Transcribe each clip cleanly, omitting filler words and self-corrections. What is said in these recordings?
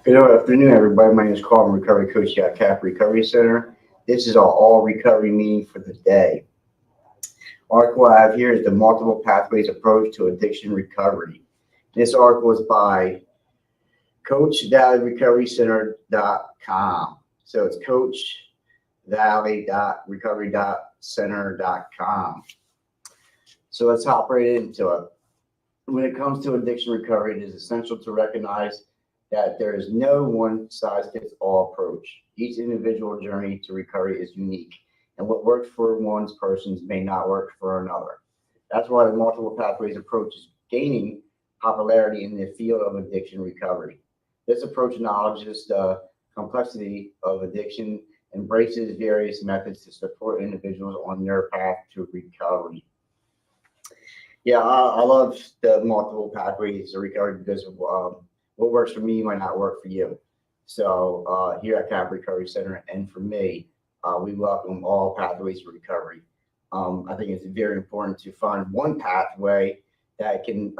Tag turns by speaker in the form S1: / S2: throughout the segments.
S1: Good afternoon, everybody. My name is Carl. I'm a recovery coach here at CAP Recovery Center. This is our all recovery meeting for the day. Article I have here is the multiple pathways approach to addiction recovery. This article is by CoachValleyRecoveryCenter.com. So it's CoachValley.recovery.center.com. So let's hop right into it. When it comes to addiction recovery, it is essential to recognize that there is no one-size-fits-all approach. Each individual journey to recovery is unique, and what works for one person may not work for another. That's why the multiple pathways approach is gaining popularity in the field of addiction recovery. This approach acknowledges the complexity of addiction, embraces various methods to support individuals on their path to recovery. Yeah, I love the multiple pathways to recovery because what works for me might not work for you. So here at CAP Recovery Center and for me, we welcome all pathways to recovery. I think it's very important to find one pathway that can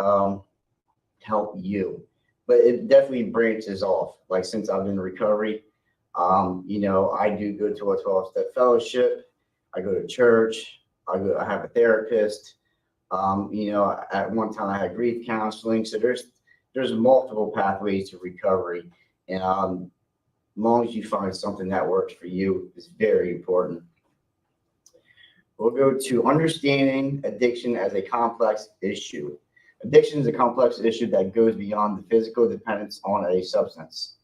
S1: help you, but it definitely branches off. Like since I've been in recovery, I do go to a 12-step fellowship. I go to church. I have a therapist. At one time I had grief counseling. So there's multiple pathways to recovery, and as long as you find something that works for you is very important. We'll go to understanding addiction as a complex issue. Addiction is a complex issue that goes beyond the physical dependence on a substance.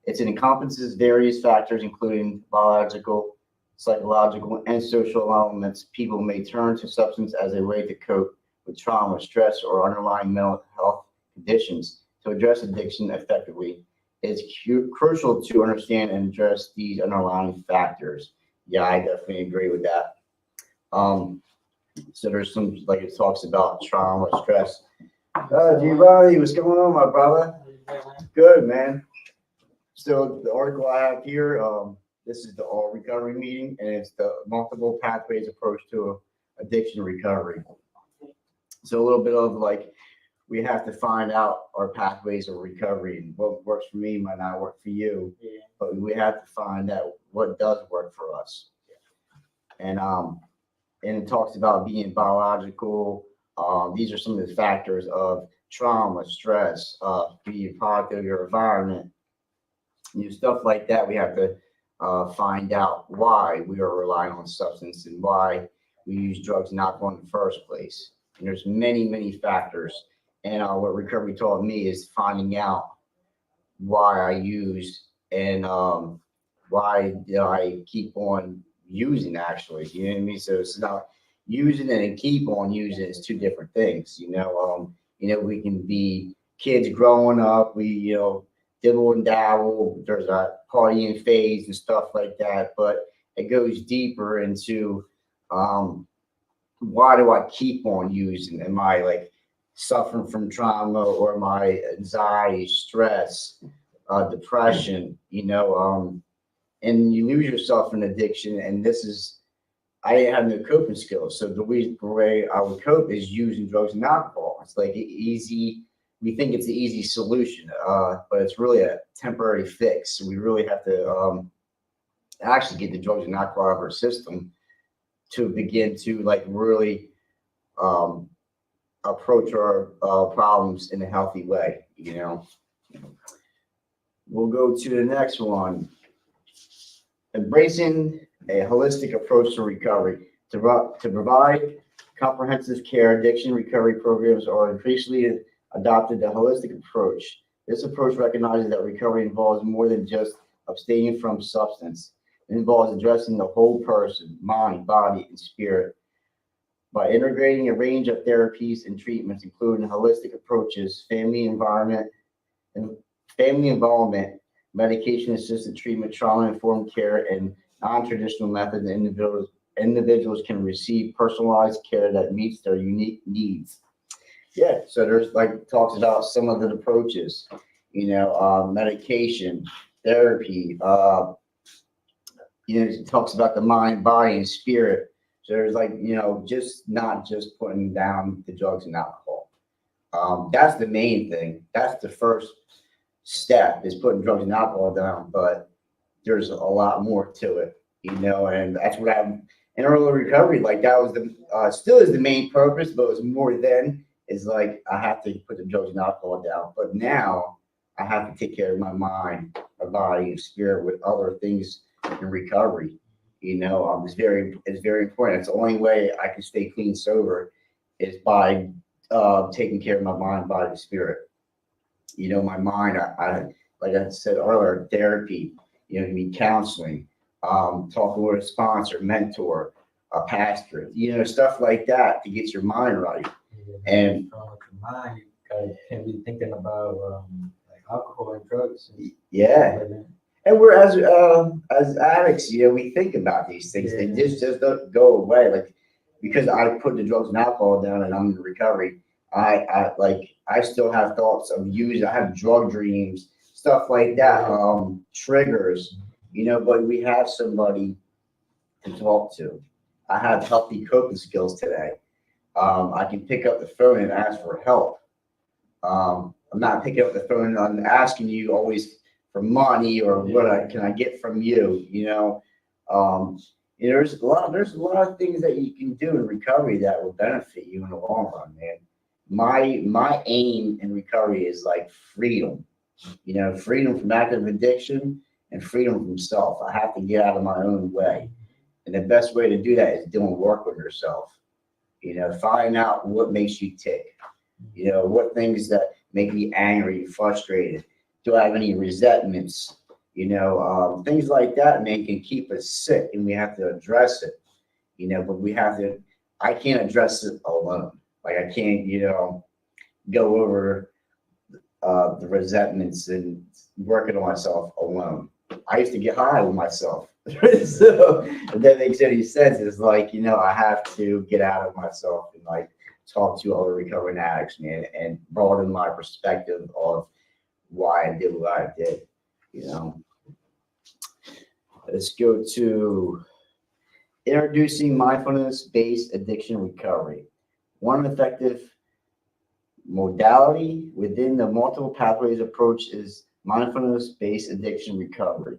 S1: It encompasses various factors, including biological, psychological, and social elements. People may turn to substance as a way to cope with trauma, stress, or underlying mental health conditions. To address addiction effectively, it's crucial to understand and address these underlying factors. Yeah, I definitely agree with that. So there's some, like it talks about trauma, stress. Giovanni, what's going on, my brother? Good, man. So the article I have here, this is the all recovery meeting, and it's the multiple pathways approach to addiction recovery. So a little bit of like, we have to find out our pathways of recovery, and what works for me might not work for you. Yeah. But we have to find out what does work for us. And it talks about being biological. These are some of the factors of trauma, stress, being product of your environment, stuff like that. We have to find out why we are relying on substance and why we use drugs and alcohol in the first place. And there's many factors. And what recovery taught me is finding out why I use and why I keep on using, actually. You know what I mean? So it's not using it and keep on using it's two different things. We can be kids growing up. We, dibble and dabble. There's a partying phase and stuff like that. But it goes deeper into why do I keep on using? Am I like suffering from trauma, or my anxiety, stress, depression, and you lose yourself in addiction. And I didn't have no coping skills. So the way I would cope is using drugs and alcohol. It's like easy. We think it's the easy solution, but it's really a temporary fix. So we really have to actually get the drugs and alcohol out of our system to begin to like really approach our problems in a healthy way. We'll go to the next one. Embracing a holistic approach to recovery. To provide comprehensive care, addiction recovery programs are increasingly adopted a holistic approach. This approach recognizes that recovery involves more than just abstaining from substance. It involves addressing the whole person, mind, body, and spirit. By integrating a range of therapies and treatments, including holistic approaches, family involvement, medication-assisted treatment, trauma-informed care, and non-traditional methods, individuals can receive personalized care that meets their unique needs. Yeah, so there's talks about some of the approaches, medication, therapy, it talks about the mind, body, and spirit. So there's just not just putting down the drugs and alcohol. That's the main thing. That's the first step is putting drugs and alcohol down, but there's a lot more to it, and that's what I'm in early recovery. Like that was still is the main purpose, but it was more then is like I have to put the drugs and alcohol down. But now I have to take care of my mind, my body, and spirit with other things in recovery. It's very important. It's the only way I can stay clean sober is by taking care of my mind, body, and spirit. My mind, I like I said earlier, therapy, it can be counseling, talking with a sponsor, mentor, a pastor, stuff like that to get your mind right. And
S2: with your mind, you can't be thinking about like alcohol and drugs.
S1: yeah. And we're as addicts, we think about these things. They just don't go away. Like because I put the drugs and alcohol down and I'm in recovery, I still have thoughts of using. I have drug dreams, stuff like that, triggers, but we have somebody to talk to. I have healthy coping skills today. I can pick up the phone and ask for help. I'm not picking up the phone and asking you always for money or can I get from you, there's a lot of things that you can do in recovery that will benefit you in the long run, man. My aim in recovery is like freedom, freedom from active addiction and freedom from self. I have to get out of my own way. And the best way to do that is doing work with yourself. Find out what makes you tick. What things that make me angry, frustrated. Do I have any resentments? Things like that, man, can keep us sick, and we have to address it. But we have to. I can't address it alone. Like I can't, go over the resentments and working on myself alone. I used to get high with myself. So if that makes any sense, it's like, I have to get out of myself and like talk to other recovering addicts, man, and broaden my perspective of why I did what I did, Let's go to introducing mindfulness-based addiction recovery. One effective modality within the multiple pathways approach is mindfulness-based addiction recovery.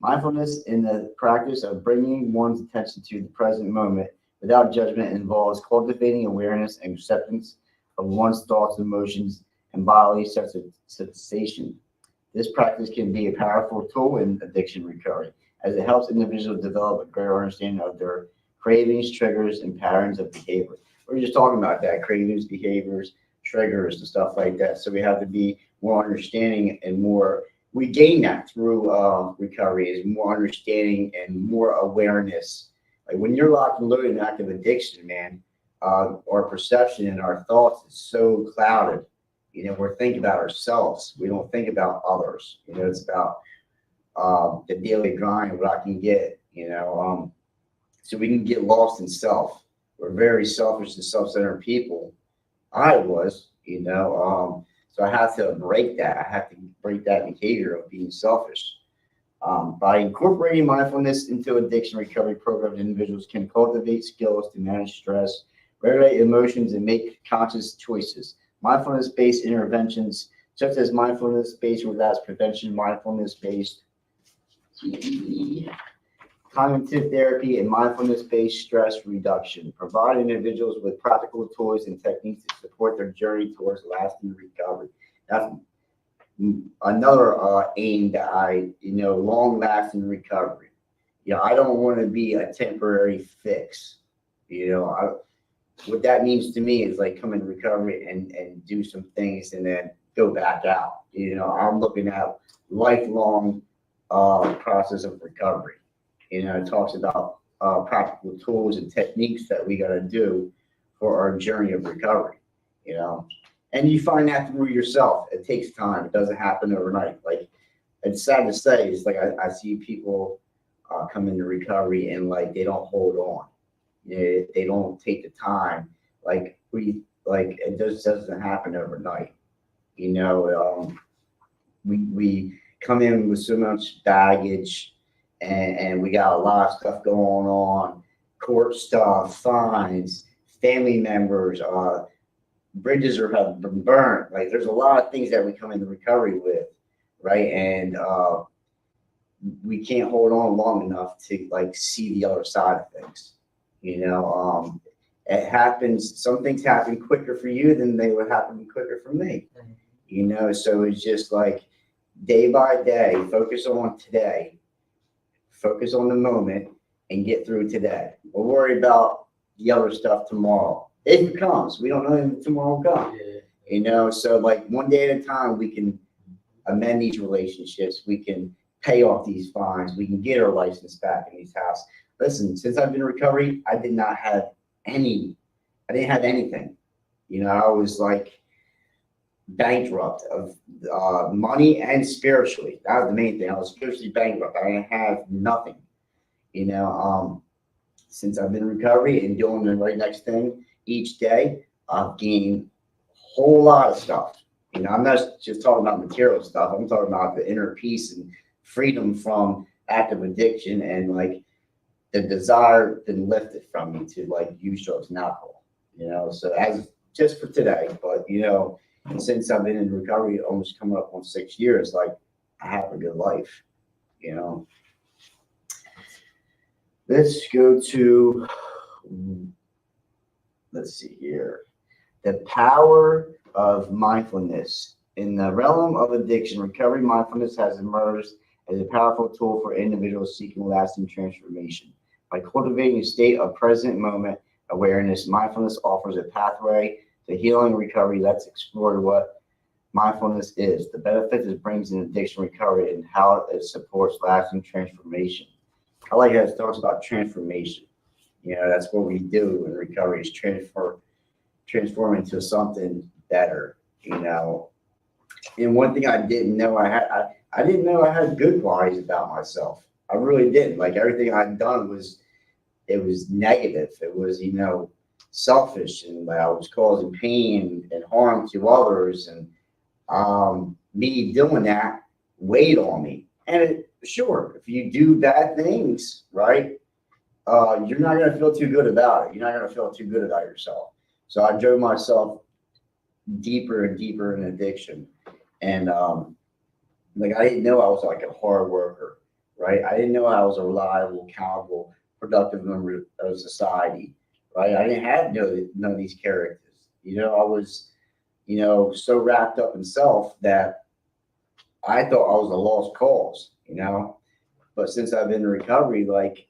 S1: Mindfulness in the practice of bringing one's attention to the present moment without judgment involves cultivating awareness and acceptance of one's thoughts, emotions, and bodily sensation. This practice can be a powerful tool in addiction recovery as it helps individuals develop a greater understanding of their cravings, triggers, and patterns of behavior. We're just talking about that, cravings, behaviors, triggers, and stuff like that. So we have to be more understanding and more. We gain that through recovery is more understanding and more awareness. Like when you're locked and loaded in active addiction, man, our perception and our thoughts is so clouded. We're thinking about ourselves. We don't think about others. It's about the daily grind, what I can get, so we can get lost in self. We're very selfish and self-centered people. I was, so I have to break that. I have to break that behavior of being selfish. By incorporating mindfulness into addiction recovery programs, individuals can cultivate skills to manage stress, regulate emotions, and make conscious choices. Mindfulness-based interventions, such as mindfulness-based relapse prevention, mindfulness-based cognitive therapy, and mindfulness-based stress reduction, provide individuals with practical tools and techniques to support their journey towards lasting recovery. That's another aim that long-lasting recovery. I don't want to be a temporary fix. What that means to me is like come into recovery and do some things and then go back out. I'm looking at lifelong process of recovery. It talks about practical tools and techniques that we got to do for our journey of recovery. And you find that through yourself. It takes time. It doesn't happen overnight. Like it's sad to say, it's like I see people come into recovery and like they don't hold on. They don't take the time. It just doesn't happen overnight. We come in with so much baggage and we got a lot of stuff going on, court stuff, fines, family members, bridges have been burnt. Like there's a lot of things that we come into recovery with right? And we can't hold on long enough to like see the other side of things. You know, it happens. Some things happen quicker for you than they would happen quicker for me. You know, so it's just like day by day, focus on today, focus on the moment, and get through today. We'll worry about the other stuff tomorrow. If it comes, we don't know if tomorrow will come.
S2: Yeah.
S1: You know, so like one day at a time, we can amend these relationships. We can pay off these fines. We can get our license back in these houses. Listen, since I've been in recovery, I did not have any. I didn't have anything. You know, I was like bankrupt of money and spiritually. That was the main thing. I was spiritually bankrupt. I didn't have nothing. You know, since I've been in recovery and doing the right next thing each day, I've gained a whole lot of stuff. You know, I'm not just talking about material stuff. I'm talking about the inner peace and freedom from active addiction, and like the desire been lifted from me to like use drugs and alcohol. You know, so as just for today, but you know, since I've been in recovery, almost coming up on 6 years, like I have a good life. You know, let's go to, let's see here. The power of mindfulness. In the realm of addiction, recovery mindfulness has emerged as a powerful tool for individuals seeking lasting transformation. By cultivating a state of present moment awareness, mindfulness offers a pathway to healing and recovery. Let's explore what mindfulness is, the benefits it brings in addiction recovery, and how it supports lasting transformation. I like how it talks about transformation. You know, that's what we do in recovery is transform into something better, you know. And one thing I didn't know I didn't know I had good qualities about myself. I really didn't. Like everything I'd done was it was negative. It was, you know, selfish, and like, I was causing pain and harm to others, and me doing that weighed on me. And sure, if you do bad things, right, you're not going to feel too good about it. You're not going to feel too good about yourself. So I drove myself deeper and deeper in addiction. And like I didn't know I was like a hard worker, right? I didn't know I was a reliable, accountable, productive member of society, right? I didn't have none of these characters. You know, I was, you know, so wrapped up in self that I thought I was a lost cause, you know. But since I've been in recovery, like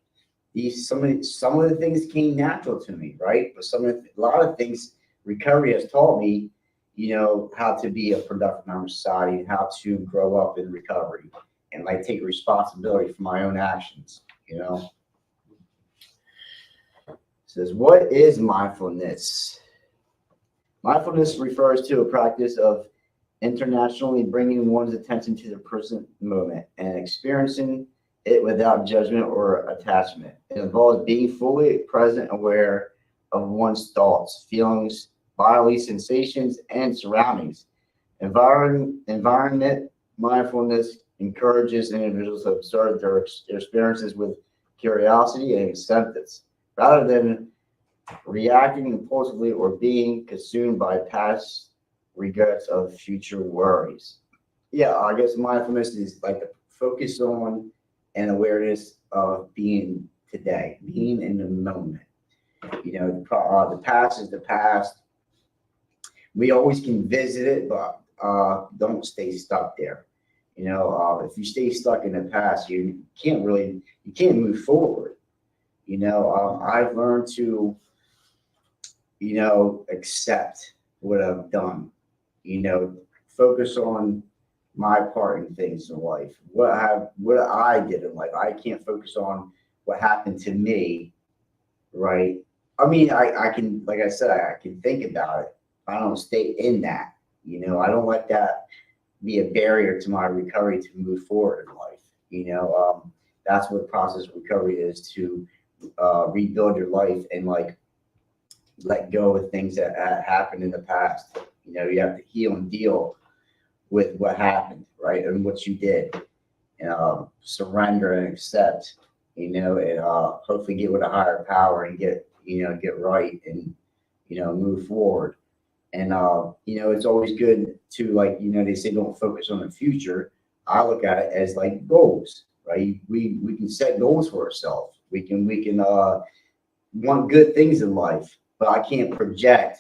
S1: some of the things came natural to me, right? But a lot of things recovery has taught me, you know, how to be a productive member of society and how to grow up in recovery and like take responsibility for my own actions, you know. It says, what is mindfulness? Mindfulness refers to a practice of internationally bringing one's attention to the present moment and experiencing it without judgment or attachment. It involves being fully present, aware of one's thoughts, feelings, bodily sensations, and surroundings. Environment mindfulness encourages individuals to observe their experiences with curiosity and acceptance, rather than reacting impulsively or being consumed by past regrets of future worries. Yeah, I guess mindfulness is like the focus on and awareness of being today, being in the moment. You know, the past is the past. We always can visit it, but don't stay stuck there. You know, if you stay stuck in the past, you can't move forward. You know, I've learned to, you know, accept what I've done. You know, focus on my part in things in life. What I did in life. I can't focus on what happened to me, right? I mean, I can, like I said, I can think about it. I don't stay in that. You know, I don't let that be a barrier to my recovery to move forward in life. You know, that's what process of recovery is, to rebuild your life and like let go of things that happened in the past. You know, you have to heal and deal with what happened, right, and what you did, and surrender and accept. You know, and hopefully get with a higher power and get right and move forward. And you know, it's always good to, like, you know, they say don't focus on the future. I look at it as like goals, right? We can set goals for ourselves. We can want good things in life, but I can't project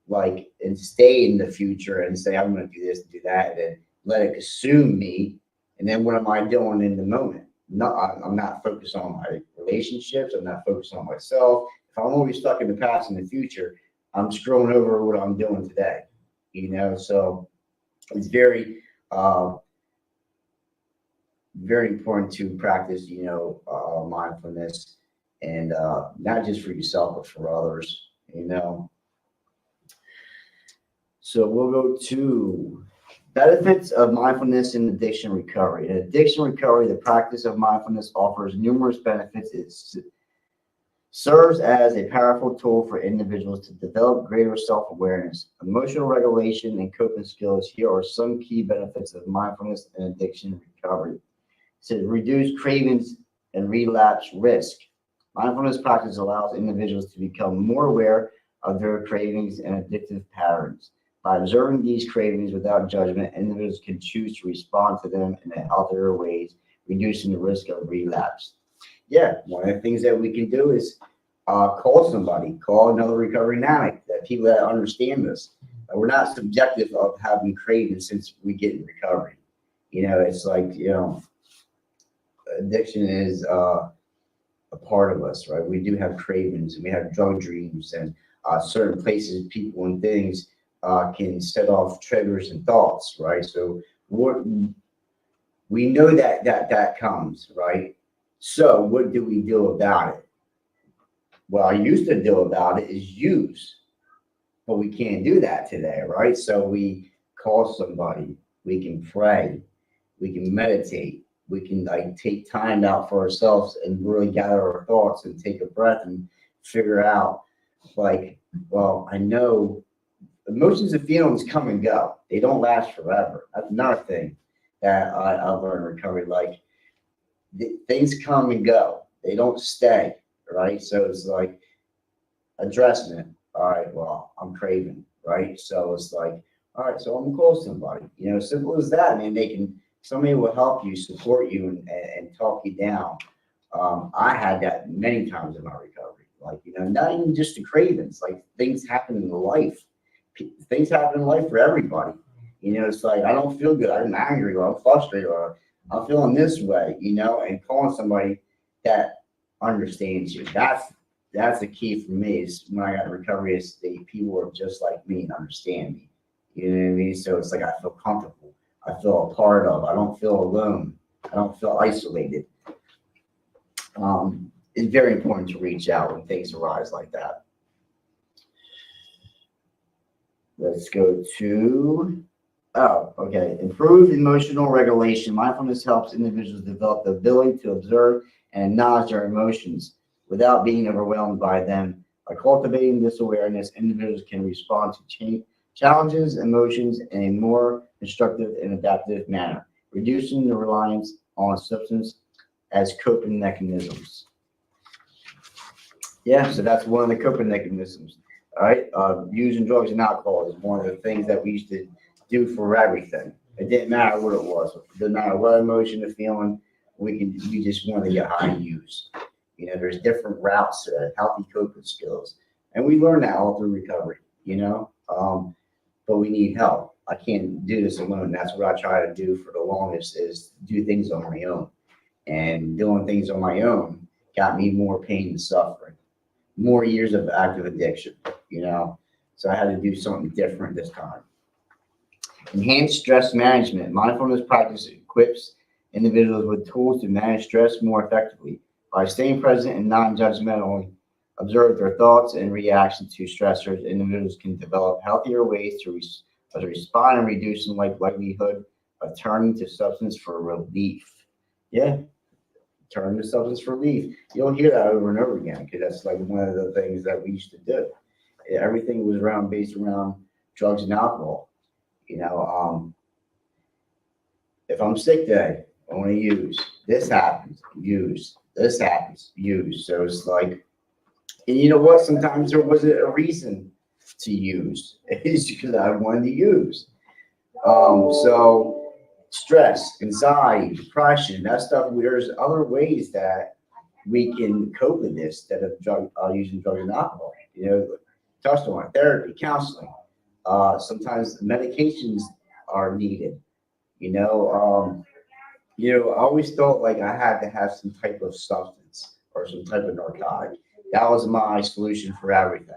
S1: like and stay in the future and say I'm going to do this and do that and let it consume me. And then what am I doing in the moment? No, I'm not focused on my relationships. I'm not focused on myself. If I'm always stuck in the past and the future, I'm screwing over what I'm doing today. So it's very important to practice, mindfulness, and not just for yourself but for others. So we'll go to benefits of mindfulness in addiction recovery. In addiction recovery, the practice of mindfulness offers numerous benefits. It serves as a powerful tool for individuals to develop greater self-awareness, emotional regulation, and coping skills. Here are some key benefits of mindfulness in addiction recovery. To reduce cravings and relapse risk. Mindfulness practice allows individuals to become more aware of their cravings and addictive patterns. By observing these cravings without judgment, individuals can choose to respond to them in healthier ways, reducing the risk of relapse. Yeah, one of the things that we can do is call somebody, call another recovering addict, that people that understand this. We're not subjective of having cravings since we get in recovery. It's like, addiction is a part of us, right? We do have cravings and we have drug dreams and certain places, people, and things can set off triggers and thoughts, right? So what we know that comes, right? So what do we do about it? What I used to do about it is use, but we can't do that today, right? So we call somebody, we can pray, we can meditate, we can like take time out for ourselves and really gather our thoughts and take a breath and figure out like, well, I know emotions and feelings come and go. They don't last forever. That's another thing that I learned in recovery. Like things come and go. They don't stay, right? So it's like addressing it. All right, well, I'm craving, right? So it's like, all right, so I'm gonna call somebody. Simple as that. Somebody will help you, support you, and talk you down. I had that many times in my recovery. Like, not even just the cravings, like things happen in life. Things happen in life for everybody. It's like, I don't feel good. I'm angry or I'm frustrated or I'm feeling this way, and calling somebody that understands you. That's the key for me is when I got in recovery is the people are just like me and understand me. You know what I mean? So it's like, I feel comfortable. I feel a part of. I don't feel alone. I don't feel isolated. It's very important to reach out when things arise like that. Let's go to, improved emotional regulation. Mindfulness helps individuals develop the ability to observe and acknowledge their emotions without being overwhelmed by them. By cultivating this awareness, individuals can respond to challenges, emotions in a more constructive and adaptive manner, reducing the reliance on substance as coping mechanisms. Yeah, so that's one of the coping mechanisms. All right, using drugs and alcohol is one of the things that we used to do for everything. It didn't matter what it was. It didn't matter what emotion or feeling. We just wanted to get high and use. There's different routes to healthy coping skills, and we learn that all through recovery. But we need help. I can't do this alone. That's what I try to do for the longest is do things on my own, and doing things on my own got me more pain and suffering, more years of active addiction. So I had to do something different this time. Enhanced stress management. Mindfulness practice equips individuals with tools to manage stress more effectively. By staying present and non-judgmentally observe their thoughts and reactions to stressors, individuals can develop healthier ways to respond and reduce the likelihood of turning to substance for relief. Yeah, turn to substance for relief. You'll hear that over and over again because that's like one of the things that we used to do. Everything was based around drugs and alcohol. If I'm sick today, I want to use. This happens, use. This happens, use. So it's like, and you know what? Sometimes there wasn't a reason to use. It's because I wanted to use. So stress, anxiety, depression, that stuff. There's other ways that we can cope with this instead of using drugs and alcohol. Touched on therapy, counseling. Sometimes medications are needed. You know, I always felt like I had to have some type of substance or some type of narcotic. That was my solution for everything.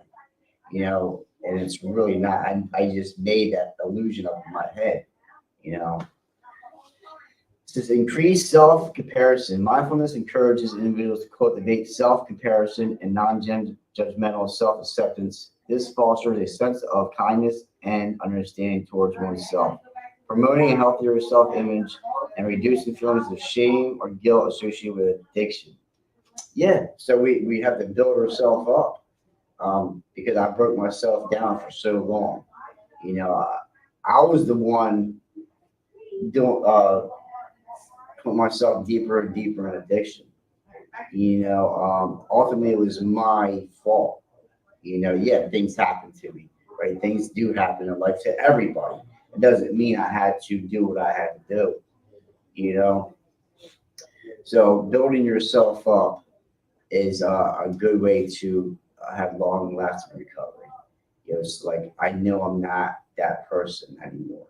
S1: And it's really not. I just made that illusion up in my head. You know, it says increased self comparison. Mindfulness encourages individuals to cultivate self comparison and non judgmental self acceptance. This fosters a sense of kindness and understanding towards oneself, promoting a healthier self image and reducing feelings of shame or guilt associated with addiction. Yeah, so we have to build ourselves up because I broke myself down for so long. I was the one doing put myself deeper and deeper in addiction. Ultimately it was my fault. Yeah, things happen to me, right? Things do happen in life to everybody. It doesn't mean I had to do what I had to do, you know. So building yourself up is a good way to have long lasting recovery. It's like I know I'm not that person anymore.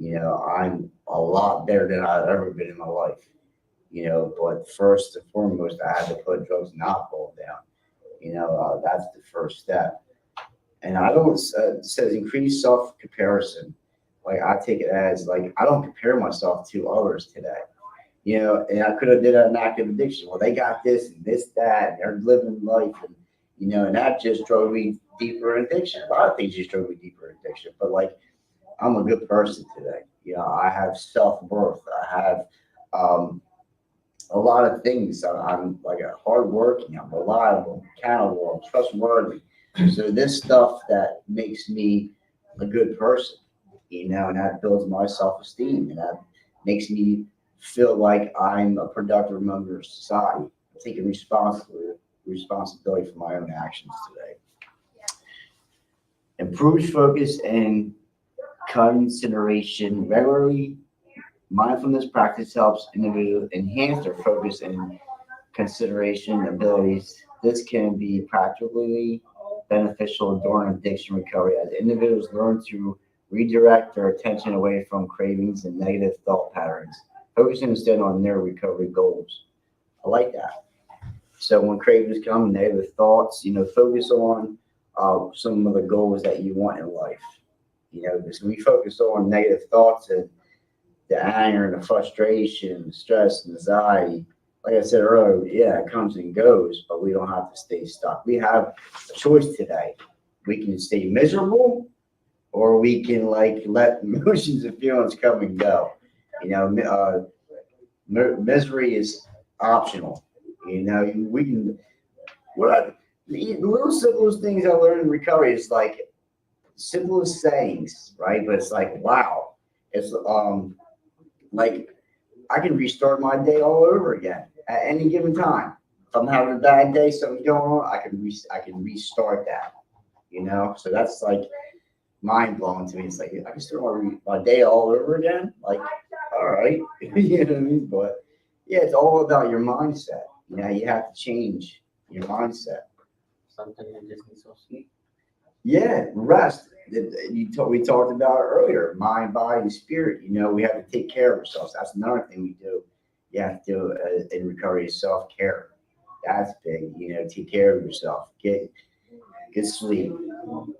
S1: I'm a lot better than I've ever been in my life. But first and foremost, I had to put drugs and alcohol down. That's the first step. And I don't, it says increase self comparison. Like I take it as like, I don't compare myself to others today. And I could have did an active addiction. Well, they got this and this, that, and they're living life. And that just drove me deeper in addiction. A lot of things just drove me deeper in addiction. But like, I'm a good person today. I have self-worth. I have a lot of things. I'm like a hardworking, I'm reliable, I'm accountable, I'm trustworthy. So this stuff that makes me a good person, and that builds my self-esteem and that makes me feel like I'm a productive member of society. I'm taking responsibility for my own actions today. Improved focus and consideration regularly. Mindfulness practice helps individuals enhance their focus and consideration abilities. This can be practically beneficial during addiction recovery as individuals learn to redirect their attention away from cravings and negative thought patterns, focusing instead on their recovery goals. I like that. So when cravings come, negative thoughts, focus on some of the goals that you want in life. Because we focus on negative thoughts and the anger and the frustration, the stress, and anxiety. Like I said earlier, yeah, it comes and goes, but we don't have to stay stuck. We have a choice today. We can stay miserable, or we can like let emotions and feelings come and go. Misery is optional. We can. The little simplest things I learned in recovery is like simplest sayings, right? But it's like wow, it's like I can restart my day all over again at any given time. If I'm having a bad day, something's going on, I can restart that. So that's like mind blowing to me. It's like I can start my day all over again. Like, all right, you know what I mean? But yeah, it's all about your mindset. You have to change your mindset.
S2: Something you just need to sleep.
S1: Yeah, rest. We talked about it earlier. Mind, body, and spirit. We have to take care of ourselves. That's another thing we do. You have to do in recovery is self care. That's big. Take care of yourself. Get sleep.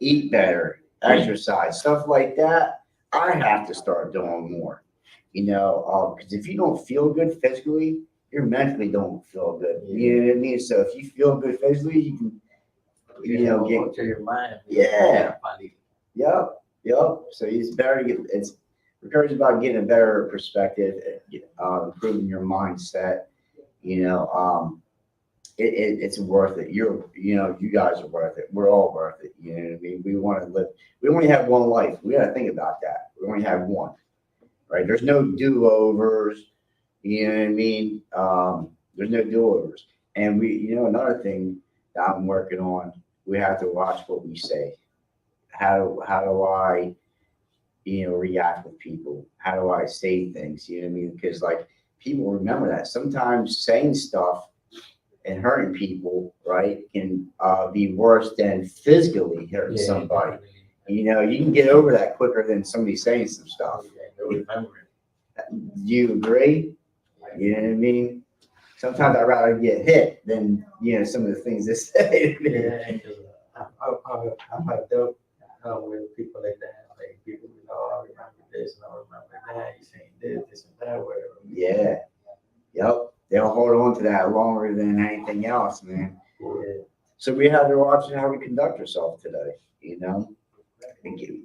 S1: Eat better. Exercise. Stuff like that. I have to start doing more. Because if you don't feel good physically, you mentally don't feel good. You know what I mean? So if you feel good physically, you can
S2: Get to your mind.
S1: Yeah. Yep. So it's better to it's recovery about getting a better perspective, improving your mindset. It's worth it. You guys are worth it. We're all worth it. You know what I mean? We want to live. We only have one life. We got to think about that. We only have one, right? There's no do-overs. You know what I mean? There's no do-overs. And another thing that I'm working on, we have to watch what we say. How do I react with people? How do I say things? You know what I mean? Because like people remember that sometimes saying stuff and hurting people, right, can be worse than physically hurting
S2: Yeah,
S1: somebody.
S2: definitely.
S1: You can get over that quicker than somebody saying some stuff.
S2: Yeah, they'll remember it.
S1: Do you agree? You know what I mean? Sometimes I'd rather get hit than, some of the things they say to me.
S2: Yeah, because I've dealt with people like that. Like people, I remember this and I remember that. You saying this and that, whatever.
S1: Yeah. Yep. They'll hold on to that longer than anything else, man.
S2: Yeah,
S1: So we have to watch how we conduct ourselves today,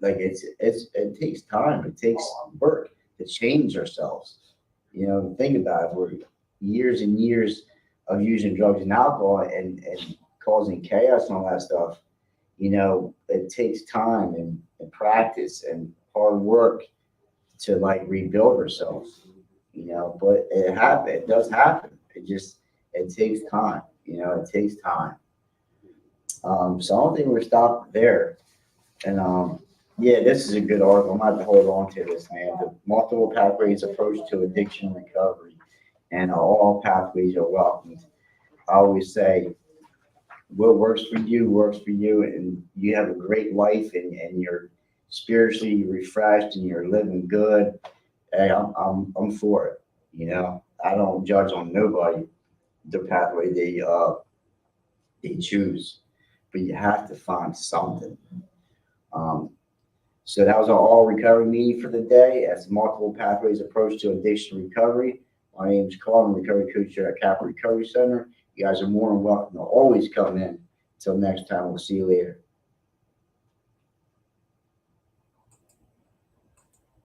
S1: Like it takes time, it takes work to change ourselves. Think about it. We're years and years of using drugs and alcohol and causing chaos and all that stuff. It takes time and practice and hard work to like rebuild ourselves. But it does happen. It takes time. It takes time. So I don't think we're stopped there. And yeah, this is a good article. I'm gonna have to hold on to this, man. The multiple pathways approach to addiction recovery, and all pathways are welcomed. I always say, what works for you, and you have a great life, and you're spiritually refreshed, and you're living good. Hey, I'm for it. I don't judge on nobody the pathway they choose, but you have to find something. Um, so that was our all recovery meeting for the day. As multiple pathways approach to addiction recovery. My name is Carl. I'm a recovery coach here at Capital Recovery Center. You guys are more than welcome to always come in. Until next time, we'll see you later.